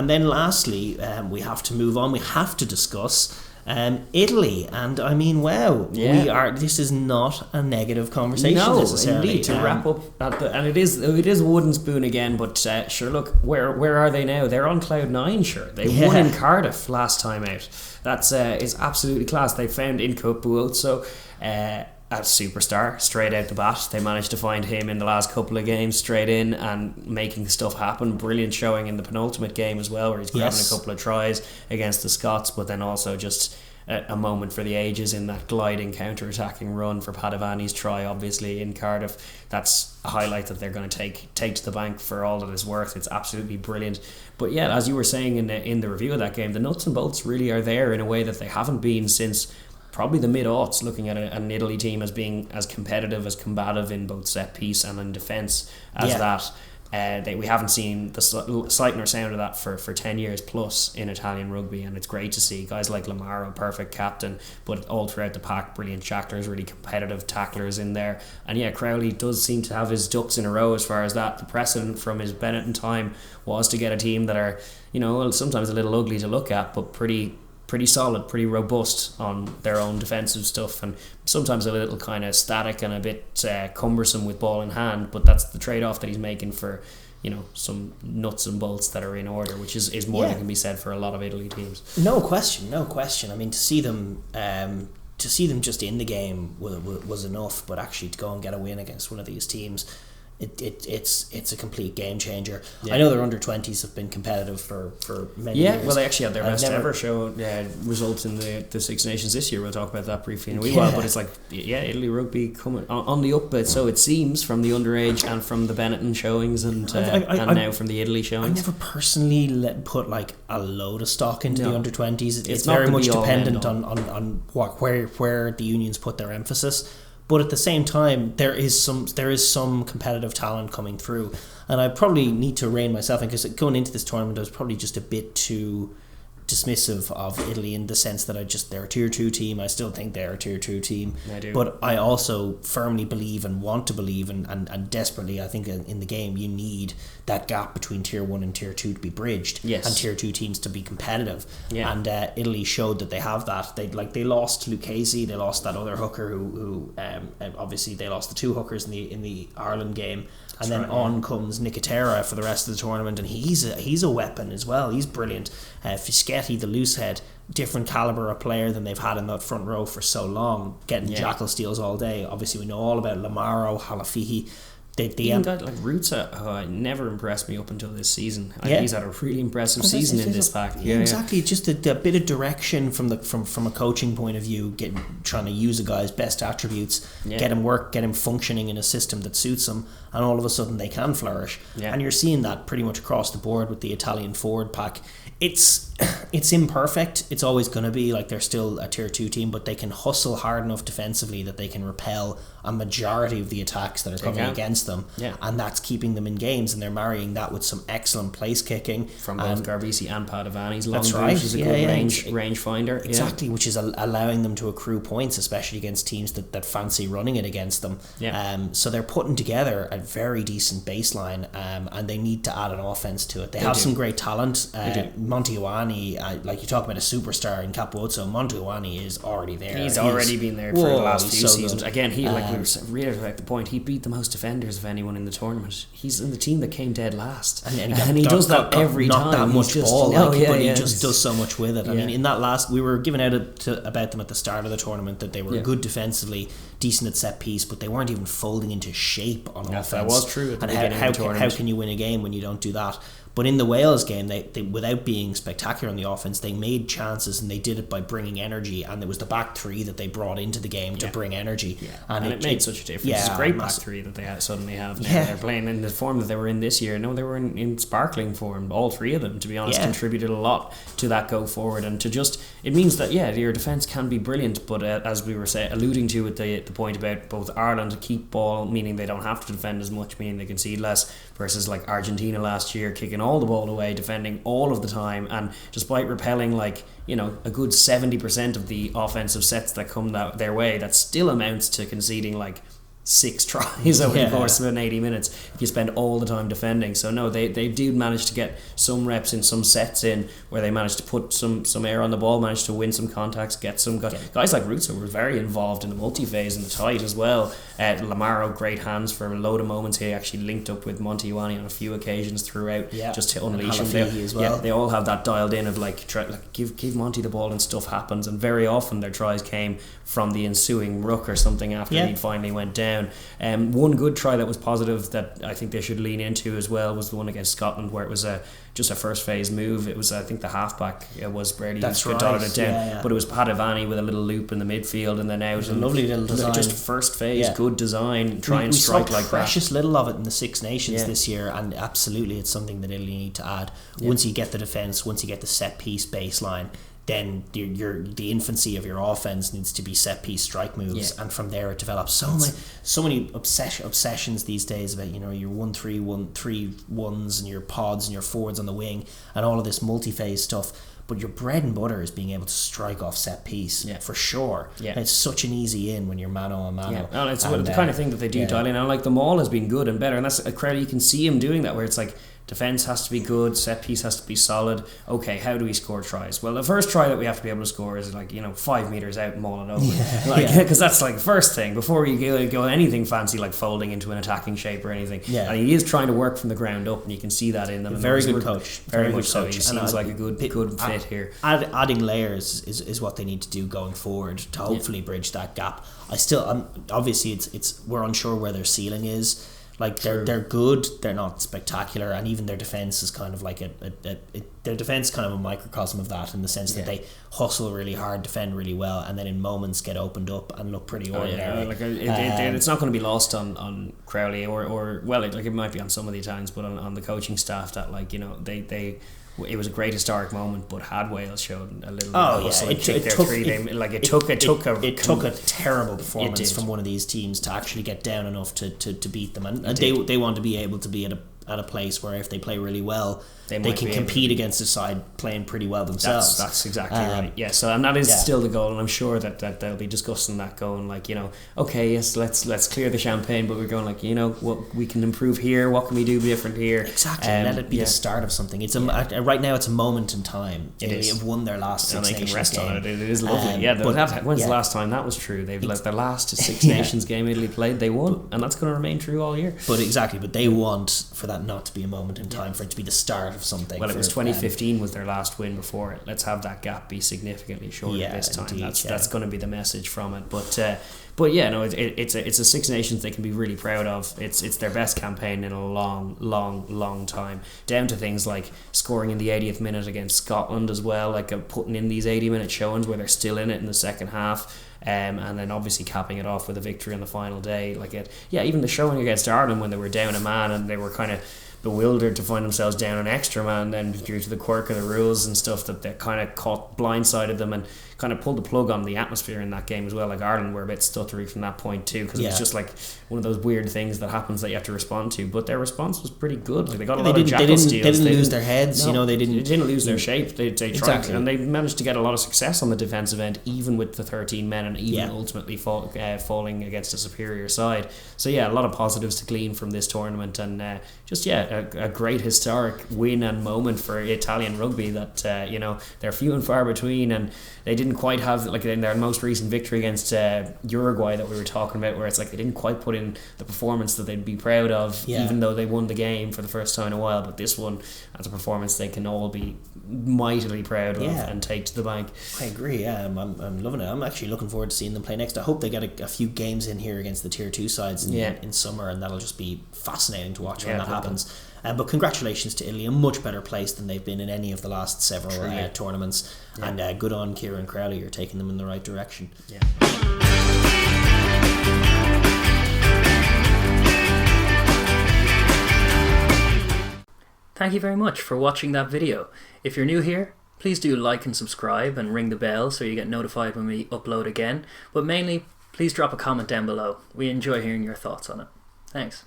And then lastly, we have to move on. We have to discuss Italy, and I mean, wow, this is not a negative conversation necessarily. Indeed, to wrap up and it is a wooden spoon again, but sure, look, where are they now? They're on cloud 9. Sure, they won in Cardiff last time out. That's is absolutely class. They found Incobuozzo, a superstar, straight out the bat. They managed to find him in the last couple of games straight in and making stuff happen. Brilliant showing in the penultimate game as well, where he's grabbing a couple of tries against the Scots, but then also just a moment for the ages in that gliding counter-attacking run for Padovani's try, obviously in Cardiff. That's a highlight that they're going to take to the bank for all that it's worth. It's absolutely brilliant. But yeah, as you were saying in the review of that game, the nuts and bolts really are there in a way that they haven't been since probably the mid-aughts, looking at an Italy team as being as competitive, as combative in both set piece and in defence as that. We haven't seen the sight nor sound of that for 10 years plus in Italian rugby, and it's great to see guys like Lamaro, perfect captain, but all throughout the pack, brilliant tacklers, really competitive tacklers in there. And yeah, Crowley does seem to have his ducks in a row as far as that. The precedent from his Benetton time was to get a team that are, sometimes a little ugly to look at, but pretty solid, pretty robust on their own defensive stuff, and sometimes a little kind of static and a bit cumbersome with ball in hand, but that's the trade-off that he's making for some nuts and bolts that are in order, which is more than can be said for a lot of Italy teams. No question. I mean, to see them just in the game was enough, but actually to go and get a win against one of these teams, it's a complete game changer. I know their under 20s have been competitive for many years. Well, they actually had their best ever show results in the Six Nations this year. We'll talk about that briefly in a wee while, but it's like Italy rugby coming on the up, so it seems, from the underage and from the Benetton showings and now from the Italy showings. I never personally put like a load of stock into the under 20s. It's very much dependent on where the unions put their emphasis. But at the same time, there is some competitive talent coming through, and I probably need to rein myself in, because going into this tournament, I was probably just a bit too dismissive of Italy in the sense that they're a tier 2 team. I still think they're a tier 2 team. I do. But I also firmly believe and want to believe and desperately, I think in the game you need that gap between tier 1 and tier 2 to be bridged, and tier 2 teams to be competitive. And Italy showed that they have that. They lost Lucchesi, they lost that other hooker who obviously they lost the 2 hookers in the Ireland game. And then on comes Nicotera for the rest of the tournament, and he's a weapon as well. He's brilliant. Fischetti, the loose head, different calibre of player than they've had in that front row for so long, getting jackal steals all day. Obviously we know all about Lamaro, Halafihi. Even guys like Rutsa, never impressed me up until this season. I think he's had a really impressive season in this pack. Exactly. Just a bit of direction from a coaching point of view, trying to use a guy's best attributes, get him functioning in a system that suits him, and all of a sudden they can flourish. And you're seeing that pretty much across the board with the Italian forward pack. It's imperfect. It's always going to be like they're still a tier 2 team, but they can hustle hard enough defensively that they can repel a majority of the attacks that are coming against them, and that's keeping them in games, and they're marrying that with some excellent place kicking from both Garbisi and Padovani's. Long boot is a good range finder, exactly, which is allowing them to accrue points, especially against teams that fancy running it against them. So they're putting together a very decent baseline, and they need to add an offense to it. They have some great talent. Monty Ioane, like you talk about a superstar in Capuozzo, Monty Ioane is already there. He's already been there for the last few seasons. Again, he we were reiterating the point, he beat the most defenders of anyone in the tournament. He's in the team that came dead last, and he does that every time. Not that much ball, but he just does so much with it. I mean, in that last, we were giving out about them at the start of the tournament that they were good defensively, decent at set piece, but they weren't even folding into shape on offense. That was true at the beginning of the tournament. How can you win a game when you don't do that? But in the Wales game, they without being spectacular on the offense, they made chances, and they did it by bringing energy. And it was the back three that they brought into the game to bring energy. And it made such a difference. It's a great back three that they suddenly have now. They're playing in the form that they were in this year. No, they were in sparkling form. All three of them, to be honest, contributed a lot to that go forward. And to just, it means that, your defence can be brilliant, but as we were alluding to at the point about both Ireland keep ball, meaning they don't have to defend as much, meaning they concede less, versus like Argentina last year, kicking all the ball away, defending all of the time, and despite repelling a good 70% of the offensive sets that come their way, that still amounts to conceding 6 tries over the course of an 80 minutes if you spend all the time defending. So no, they do manage to get some reps in, some sets in, where they managed to put some air on the ball, managed to win some contacts, get some guys like Rutzer were very involved in the multi-phase and the tight as well. Lamaro, great hands for a load of moments. He actually linked up with Monty Ioane on a few occasions throughout, just to unleash him. They all have that dialed in of give Monty the ball and stuff happens, and very often their tries came from the ensuing ruck or something after he finally went down. One good try that was positive that I think they should lean into as well was the one against Scotland, where it was just a first phase move. It was, I think, the halfback was Brady who dotted it down, but it was Padavani with a little loop in the midfield and then out. A lovely little design, just first phase, good design. Try and strike like that. Precious little of it in the Six Nations this year, and absolutely it's something that Italy need to add. Once you get the defence, once you get the set piece baseline, then the infancy of your offense needs to be set piece strike moves, and from there it develops so many obsessions these days about your 1-3-1-3-1s and your pods and your forwards on the wing and all of this multi-phase stuff. But your bread and butter is being able to strike off set piece for sure. And it's such an easy in when you're mano a mano. And it's the kind of thing that they do dial in. And like the maul has been good and better, and that's a credit. You can see him doing that, where it's like defense has to be good, set piece has to be solid. Okay, how do we score tries? Well, the first try that we have to be able to score is 5 meters out and maul it over, because that's like the first thing before you go anything fancy like folding into an attacking shape or anything. And he is trying to work from the ground up, and you can see that in them. Very good coach, very much so. He seems like a good fit here. Adding layers is what they need to do going forward to hopefully bridge that gap. Obviously we're unsure where their ceiling is. Like they're good, they're not spectacular, and even their defense is kind of like their defense kind of a microcosm of that, in the sense that they hustle really hard, defend really well, and then in moments get opened up and look pretty ordinary. It's not going to be lost on Crowley or it might be on some of the Italians, but on the coaching staff that they. It was a great historic moment, but had Wales showed a little it took a terrible performance from one of these teams to actually get down enough to beat them, and they want to be able to be at a place where if they play really well, they can compete against a side playing pretty well themselves. That's exactly right. Yeah. So, and that is still the goal, and I'm sure that they'll be discussing that, going okay, yes, let's clear the champagne, but we're going what we can improve here, what can we do different here? Exactly. Let it be the start of something. It's right now it's a moment in time. They have won their last Six Nations game. On it. It is lovely. When's the last time that was true? They've their last Six Nations game Italy played, they won, and that's going to remain true all year. But they want for that not to be a moment in time, for it to be the start of something. Well, it was 2015 was their last win before it. Let's have that gap be significantly shorter this time. Indeed, that's going to be the message from it. But it's a Six Nations they can be really proud of. It's their best campaign in a long time. Down to things like scoring in the 80th minute against Scotland as well, putting in these 80-minute showings where they're still in it in the second half. And then obviously capping it off with a victory on the final day. Even the showing against Ireland when they were down a man and they were kind of bewildered to find themselves down an extra man, then due to the quirk of the rules and stuff, that they kind of blindsided them and kind of pulled the plug on the atmosphere in that game as well. Ireland were a bit stuttery from that point too, because it was just one of those weird things that happens that you have to respond to, but their response was pretty good. They got a lot of jackal steals. They didn't lose their heads. They didn't lose their shape. They tried, and they managed to get a lot of success on the defensive end, even with the 13 men, and even ultimately falling against a superior side. So a lot of positives to glean from this tournament, and a great historic win and moment for Italian rugby that they're few and far between, and they didn't quite have in their most recent victory against Uruguay that we were talking about, where it's they didn't quite put in the performance that they'd be proud of, even though they won the game for the first time in a while. But this one, as a performance they can all be mightily proud of and take to the bank. I agree. I'm loving it. I'm actually looking forward to seeing them play next. I hope they get a few games in here against the tier 2 sides in summer, and that'll just be fascinating to watch when that happens. But congratulations to Italy, a much better place than they've been in any of the last several tournaments. And good on Kieran Crowley, you're taking them in the right direction. Thank you very much for watching that video. If you're new here, please do like and subscribe and ring the bell so you get notified when we upload again. But mainly, please drop a comment down below. We enjoy hearing your thoughts on it. Thanks.